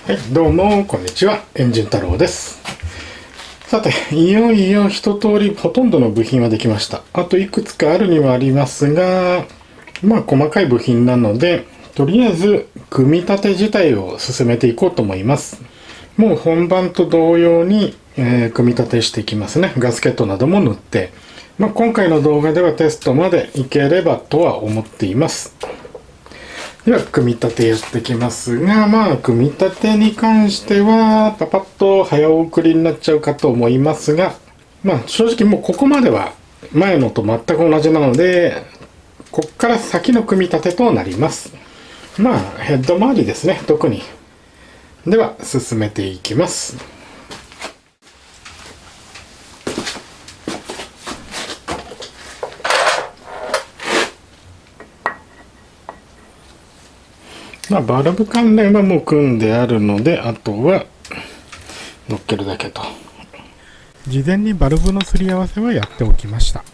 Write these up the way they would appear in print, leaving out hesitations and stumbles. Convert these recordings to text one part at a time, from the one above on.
はい、どうもこんにちは、エンジン太郎です。さて、いよいよ一通りほとんどの部品はできました。あといくつかあるにはありますが、細かい部品なので、とりあえず組み立て自体を進めていこうと思います。もう本番と同様に、組み立てしていきますね。ガスケットなども塗って、今回の動画ではテストまでいければとは思っています。では組み立てやってきますが、組み立てに関してはパパッと早送りになっちゃうかと思いますが、正直もうここまでは前のと全く同じなので、こっから先の組み立てとなります。ヘッド周りですね、特に。では進めていきます。バルブ関連はもう組んであるので、あとは乗っけるだけと。事前にバルブのすり合わせはやっておきました。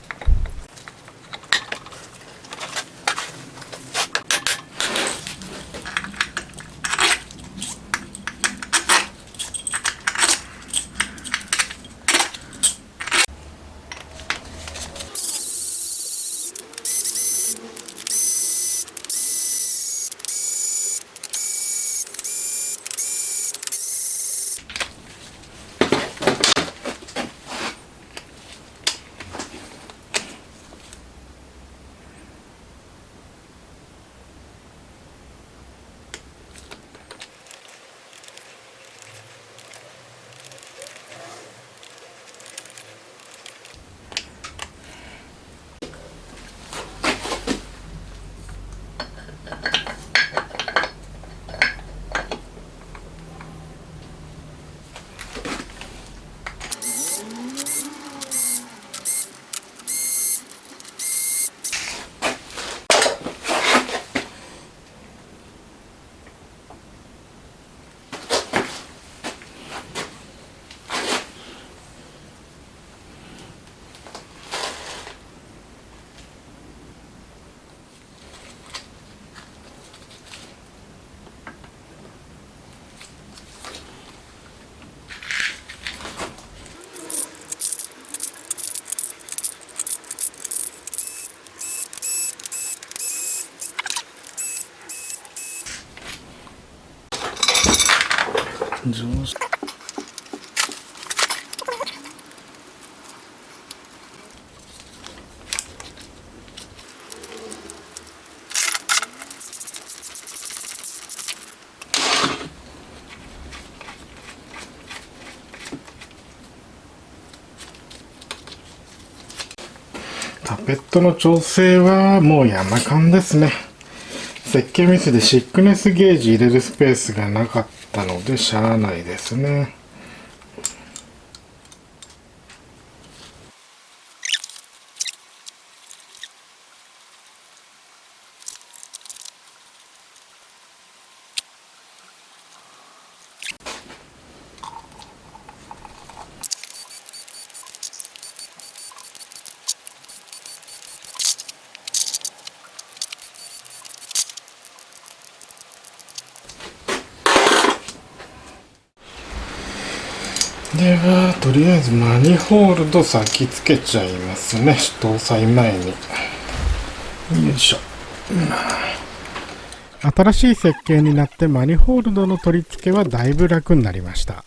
タペットの調整はもう山間ですね。設計ミスでシックネスゲージ入れるスペースがなかったのでしゃあないですね。ではとりあえずマニホールド先つけちゃいますね、搭載前に。よいしょ。新しい設計になってマニホールドの取り付けはだいぶ楽になりました。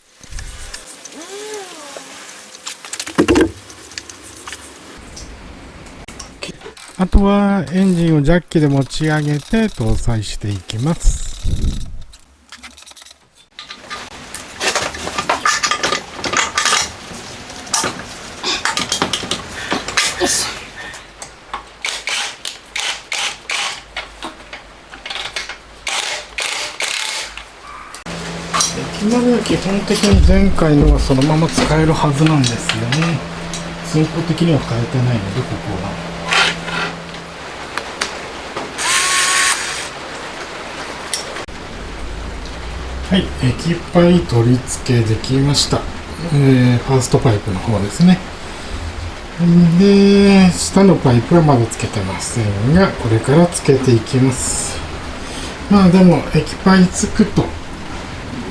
あとはエンジンをジャッキで持ち上げて搭載していきます。駅までは基本的に前回のはそのまま使えるはずなんですよね。寸法的には変えてないので、ここは。はい、液パイ取り付けできました。ファーストパイプの方ですね。で、下のパイプはまだつけてませんが、これからつけていきます。でも液パイつくと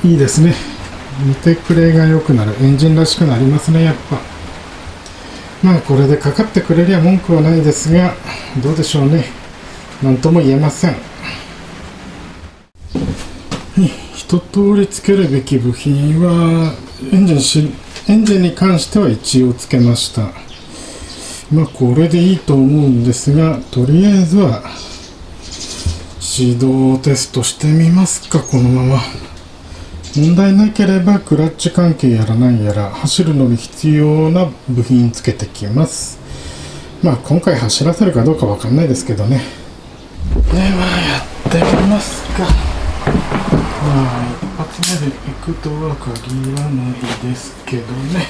いいですね。見てくれが良くなる。エンジンらしくなりますね、やっぱ。まあこれでかかってくれりゃ文句はないですが、どうでしょうね。なんとも言えません。一通りつけるべき部品はエンジンに関しては一応つけました。まあこれでいいと思うんですが、とりあえずは始動テストしてみますか。このまま問題なければクラッチ関係やら何やら走るのに必要な部品つけてきます。まあ今回走らせるかどうかわかんないですけどね。ではやってみますか。まあ一発目で行くとは限らないですけどね。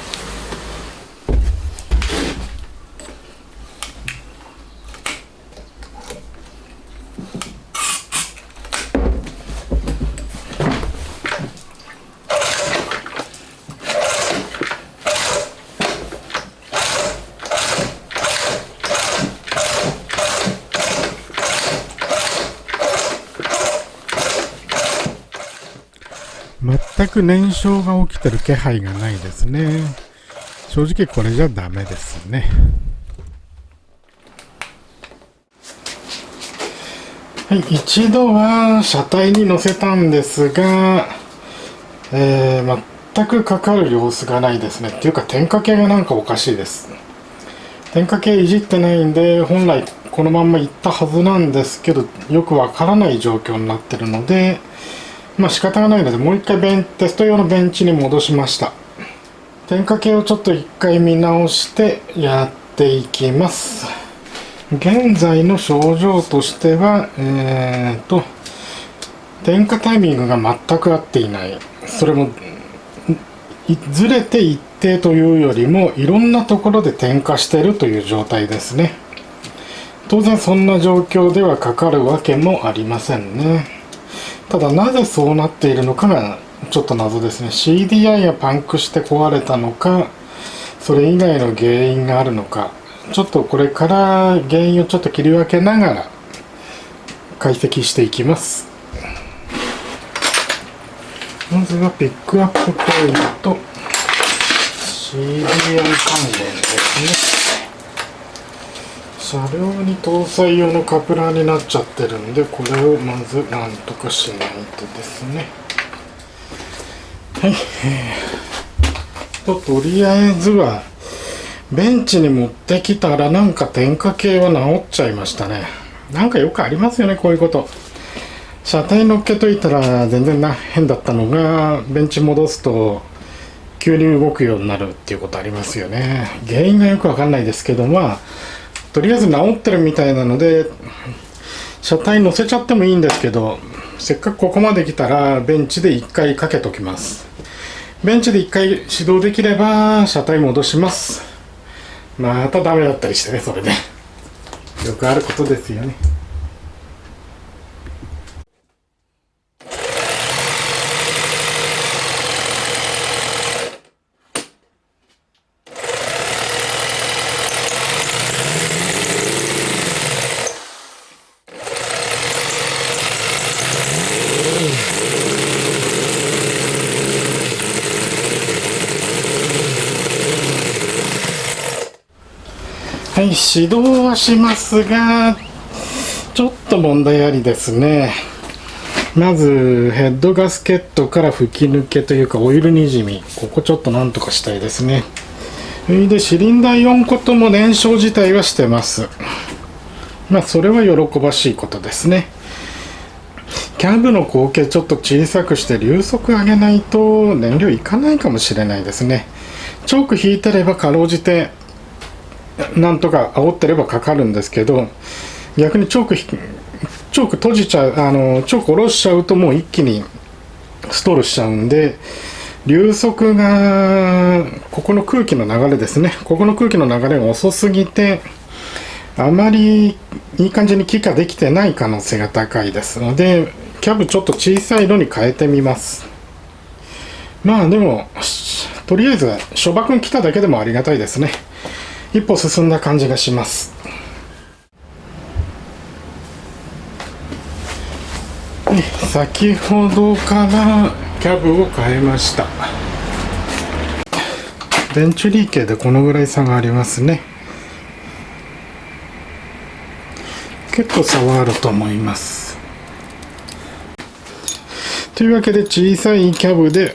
全く燃焼が起きてる気配がないですね。正直これじゃダメですね。はい、一度は車体に乗せたんですが、全くかかる様子がないですね。っていうか点火系がなんかおかしいです。点火系いじってないんで、本来このまんま行ったはずなんですけど、よくわからない状況になってるので、まあ仕方がないのでもう一回テスト用のベンチに戻しました。点火系をちょっと一回見直してやっていきます。現在の症状としては点火タイミングが全く合っていない。それもずれて一定というよりもいろんなところで点火しているという状態ですね。当然そんな状況ではかかるわけもありませんね。ただなぜそうなっているのかがちょっと謎ですね。 CDI がパンクして壊れたのか、それ以外の原因があるのか、ちょっとこれから原因をちょっと切り分けながら解析していきます。まずはピックアップポイント CDI 関連ですね。車両に搭載用のカプラーになっちゃってるんで、これをまずなんとかしないとですね。はい、とりあえずはベンチに持ってきたらなんか点火系は直っちゃいましたね。なんかよくありますよね、こういうこと。車体乗っけといたら全然変だったのがベンチ戻すと急に動くようになるっていうことありますよね。原因がよくわかんないですけど、まあとりあえず直ってるみたいなので車体乗せちゃってもいいんですけど、せっかくここまで来たらベンチで1回かけときます。ベンチで1回始動できれば車体戻します。またダメだったりしてね、それでよくあることですよね。はい、始動はしますが、ちょっと問題ありですね。まずヘッドガスケットから吹き抜けというかオイルにじみ、ここちょっとなんとかしたいですね。それでシリンダー4個とも燃焼自体はしてます。まあそれは喜ばしいことですね。キャブの口径ちょっと小さくして流速上げないと燃料いかないかもしれないですね。チョーク引いてればかろうじてなんとか煽ってればかかるんですけど、逆にチョーク閉じちゃう、チョーク下ろしちゃうともう一気にストールしちゃうんで、流速がここの空気の流れですね、ここの空気の流れが遅すぎてあまりいい感じに気化できてない可能性が高いですので、キャブちょっと小さいのに変えてみます。まあでもとりあえず諸馬君来ただけでもありがたいですね。一歩進んだ感じがします。先ほどからキャブを変えました。電池リー系でこのぐらい差がありますね。結構差はあると思います。というわけで小さいキャブで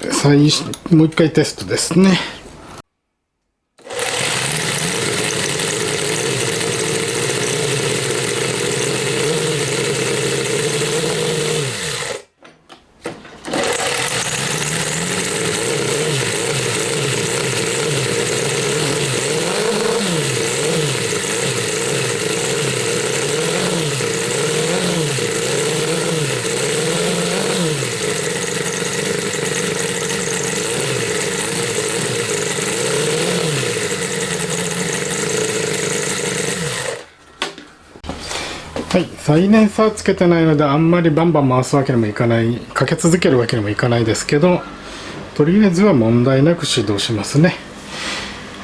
もう一回テストですね。はい、再燃差はつけてないのであんまりバンバン回すわけにもいかない、かけ続けるわけにもいかないですけど、とりあえずは問題なく始動しますね。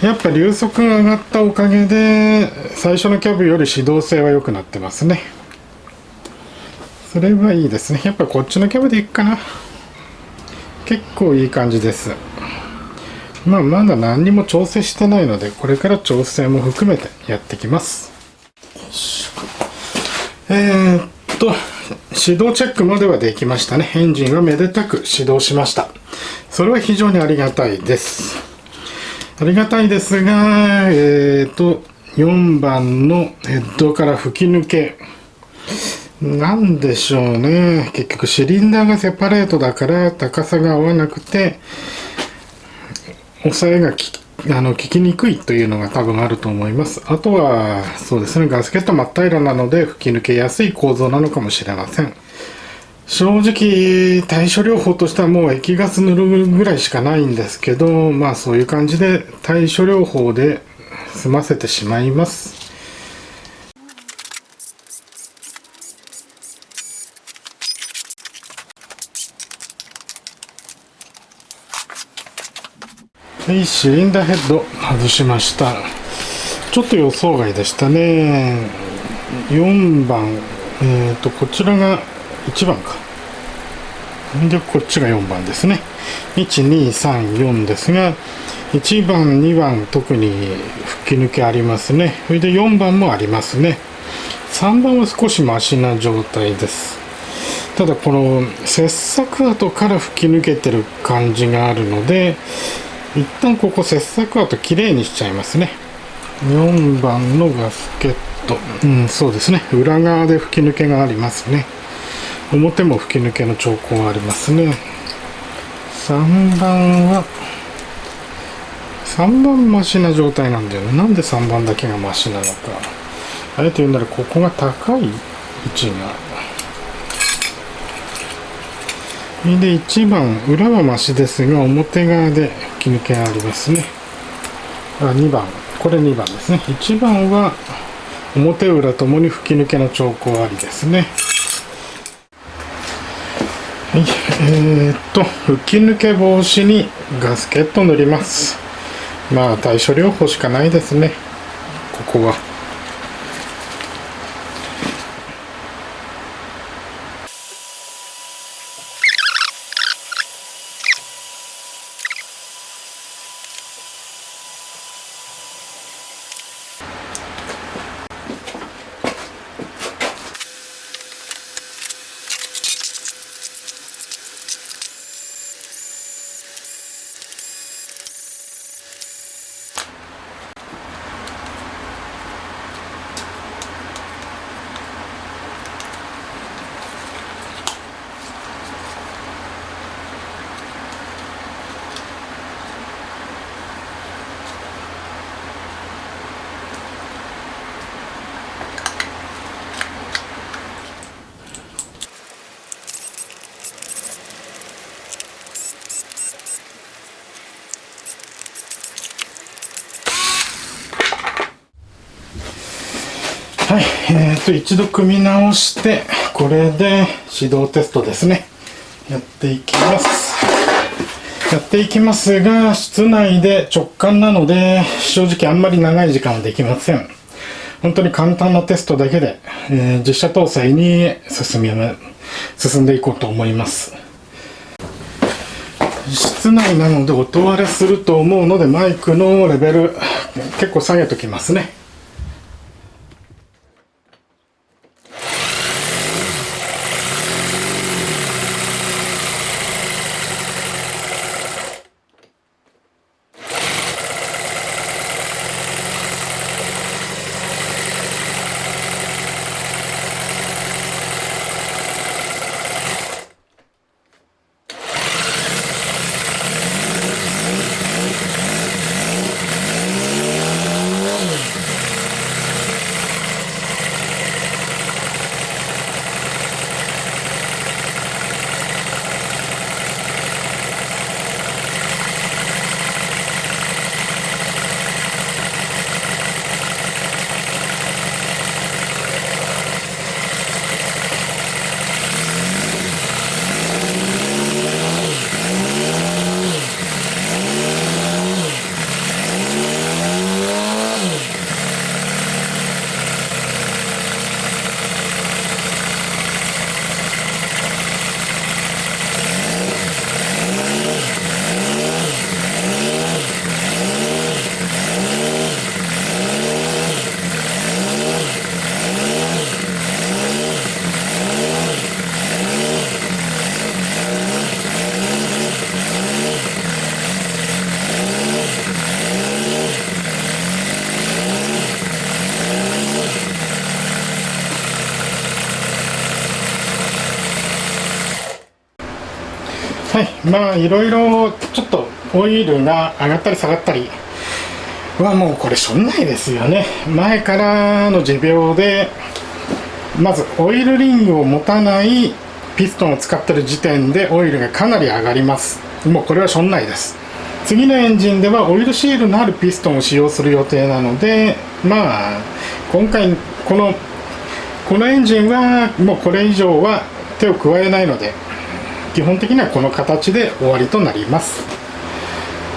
やっぱ流速が上がったおかげで最初のキャブより始動性は良くなってますね。それはいいですね。やっぱこっちのキャブでいくかな。結構いい感じです。まだ何にも調整してないのでこれから調整も含めてやってきます。始動チェックまではできましたね。エンジンはめでたく始動しました。それは非常にありがたいです。ありがたいですが、4番のヘッドから吹き抜け。なんでしょうね。結局シリンダーがセパレートだから高さが合わなくて、抑えが効きにくいというのが多分あると思います。あとはそうですね、ガスケット真っ平らなので吹き抜けやすい構造なのかもしれません。正直対処療法としてはもう液ガス塗るぐらいしかないんですけど、そういう感じで対処療法で済ませてしまいます。はい、シリンダーヘッド外しました。ちょっと予想外でしたね。4番、こちらが1番か。で、こっちが4番ですね。1、2、3、4ですが、1番、2番、特に吹き抜けありますね。それで4番もありますね。3番は少しマシな状態です。ただ、この切削跡から吹き抜けてる感じがあるので、一旦ここ切削跡きれいにしちゃいますね。4番のガスケット、そうですね、裏側で吹き抜けがありますね。表も吹き抜けの兆候がありますね。3番マシな状態なんだよね。なんで3番だけがマシなのか。あえて言うならここが高い位置が。で1番、裏はマシですが表側で吹き抜けがありますね。2番、これ2番ですね。1番は表裏ともに吹き抜けの兆候ありですね。はい、吹き抜け防止にガスケット塗ります。対処療法しかないですね、ここは。はい、一度組み直して、これで始動テストですね。やっていきますが、室内で直感なので、正直あんまり長い時間はできません。本当に簡単なテストだけで、実車搭載に進んでいこうと思います。室内なので音割れすると思うのでマイクのレベル結構下げときますね。はい、まあいろいろちょっとオイルが上がったり下がったりはもうこれしょんないですよね。前からの持病でまずオイルリングを持たないピストンを使ってる時点でオイルがかなり上がります。もうこれはしょんないです。次のエンジンではオイルシールのあるピストンを使用する予定なので、まあ今回このエンジンはもうこれ以上は手を加えないので基本的にはこの形で終わりとなります。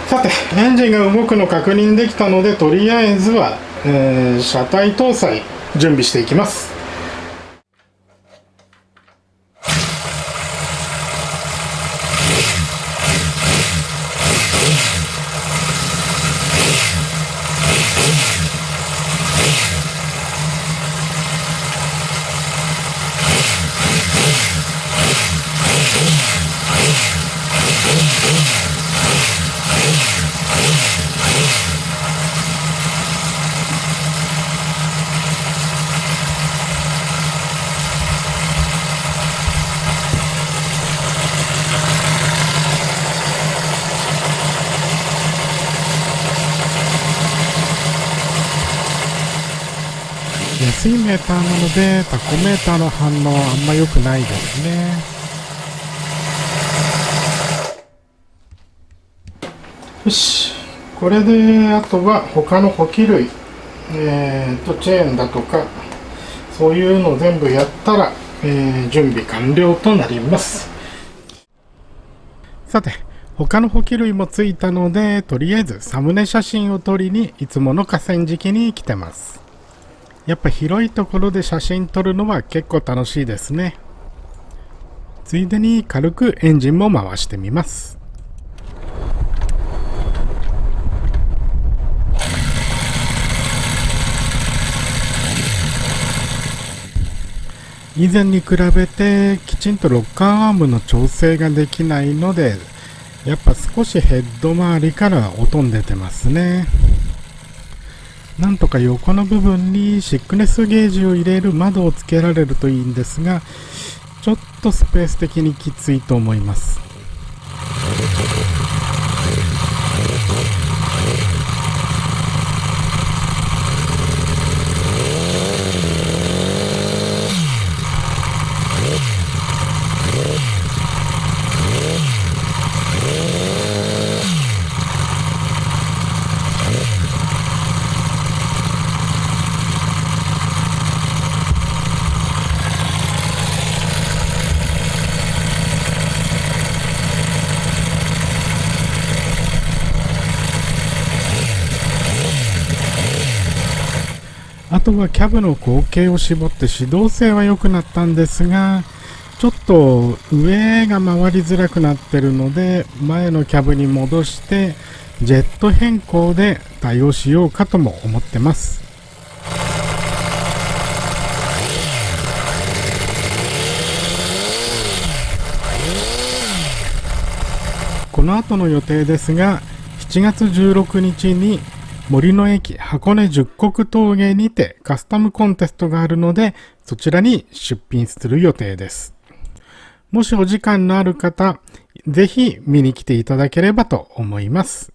さてエンジンが動くの確認できたのでとりあえずは、車体搭載準備していきます。安いメーターなのでタコメーターの反応はあんま良くないですね。よし、これであとは他の補給類、チェーンだとかそういうの全部やったら、準備完了となります。さて他の補給類もついたのでとりあえずサムネ写真を撮りにいつもの河川敷に来てます。やっぱ広いところで写真撮るのは結構楽しいですね。ついでに軽くエンジンも回してみます。以前に比べてきちんとロッカーアームの調整ができないのでやっぱ少しヘッド周りから音ん出てますね。なんとか横の部分にシックネスゲージを入れる窓をつけられるといいんですがちょっとスペース的にきついと思います。あとはキャブの口径を絞って指導性は良くなったんですがちょっと上が回りづらくなってるので、前のキャブに戻してジェット変更で対応しようかとも思ってます。この後の予定ですが、7月16日に森の駅箱根十国峠にてカスタムコンテストがあるので、そちらに出品する予定です。もしお時間のある方、ぜひ見に来ていただければと思います。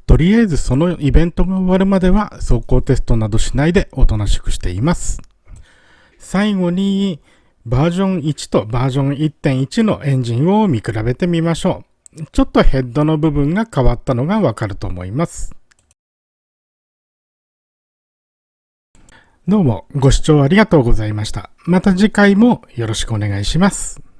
とりあえずそのイベントが終わるまでは走行テストなどしないでおとなしくしています。最後にバージョン1とバージョン 1.1 のエンジンを見比べてみましょう。ちょっとヘッドの部分が変わったのがわかると思います。どうもご視聴ありがとうございました。また次回もよろしくお願いします。